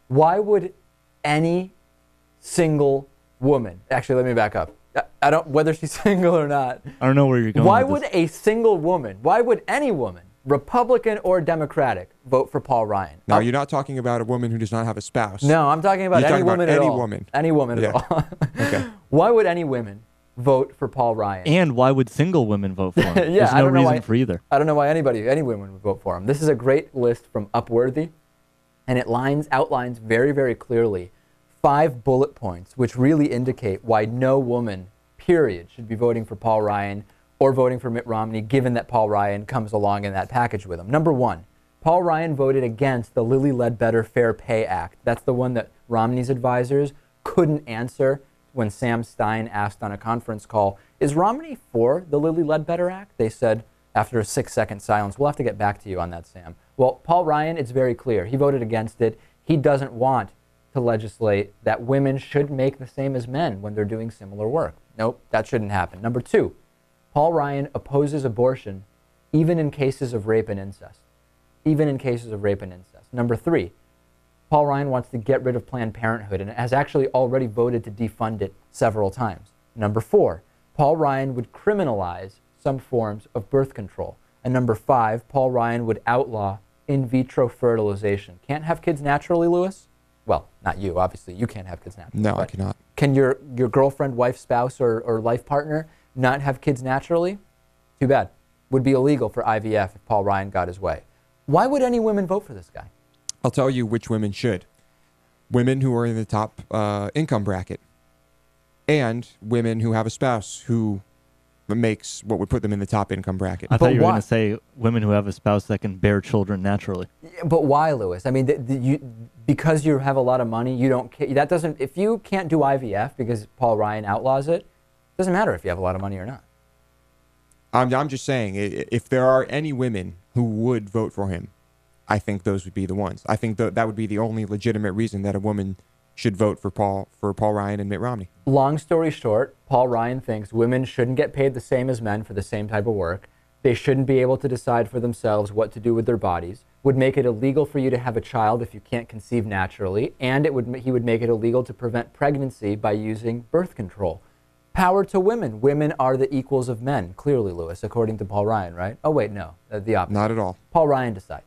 Why would any single woman, actually, let me back up. I don't, whether she's single or not. I don't know where you're going Why with would a single woman, why would any woman, Republican or Democratic, vote for Paul Ryan? Now, you're not talking about a woman who does not have a spouse. No, I'm talking about any woman at all. Any woman at all. Okay. Why would any woman vote for Paul Ryan? And why would single women vote for him? Yeah, There's no reason for either. I don't know why any woman would vote for him. This is a great list from Upworthy, and it outlines very, very clearly 5 bullet points which really indicate why no woman, period, should be voting for Paul Ryan or voting for Mitt Romney, given that Paul Ryan comes along in that package with him. Number 1, Paul Ryan voted against the Lilly Ledbetter Fair Pay Act. That's the one that Romney's advisors couldn't answer when Sam Stein asked on a conference call, is Romney for the Lilly Ledbetter Act? They said, after a 6-second silence, we'll have to get back to you on that, Sam. Well, Paul Ryan, it's very clear. He voted against it. He doesn't want to legislate that women should make the same as men when they're doing similar work. Nope, that shouldn't happen. Number 2, Paul Ryan opposes abortion even in cases of rape and incest. Even in cases of rape and incest. Number 3, Paul Ryan wants to get rid of Planned Parenthood and has actually already voted to defund it several times. Number 4, Paul Ryan would criminalize some forms of birth control. And number 5, Paul Ryan would outlaw in vitro fertilization. Can't have kids naturally, Lewis? Well, not you, obviously. You can't have kids naturally. No, I cannot. Can your girlfriend, wife, spouse, or life partner not have kids naturally? Too bad. Would be illegal for IVF if Paul Ryan got his way. Why would any women vote for this guy? I'll tell you which women should. Women who are in the top income bracket. And women who have a spouse who makes what would put them in the top income bracket. I thought you were going to say women who have a spouse that can bear children naturally. Yeah, but why, Lewis? I mean, because you have a lot of money, you don't. That doesn't. If you can't do IVF because Paul Ryan outlaws it, doesn't matter if you have a lot of money or not. I'm just saying, if there are any women who would vote for him, I think those would be the ones. I think that would be the only legitimate reason that a woman should vote for Paul Ryan and Mitt Romney. Long story short, Paul Ryan thinks women shouldn't get paid the same as men for the same type of work. They shouldn't be able to decide for themselves what to do with their bodies. Would make it illegal for you to have a child if you can't conceive naturally, and he would make it illegal to prevent pregnancy by using birth control. Power to women. Women are the equals of men, clearly, Lewis, according to Paul Ryan, right? Oh, wait, no, the opposite. Not at all. Paul Ryan decides.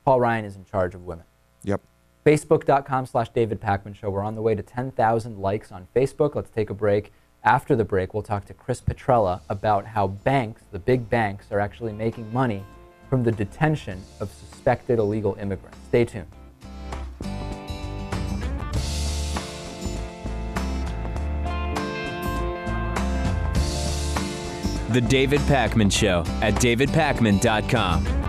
Paul Ryan is in charge of women. Yep. Facebook.com/David Pakman Show. We're on the way to 10,000 likes on Facebook. Let's take a break. After the break, we'll talk to Chris Petrella about how banks, the big banks, are actually making money from the detention of suspected illegal immigrants. Stay tuned. The David Pakman Show at davidpakman.com.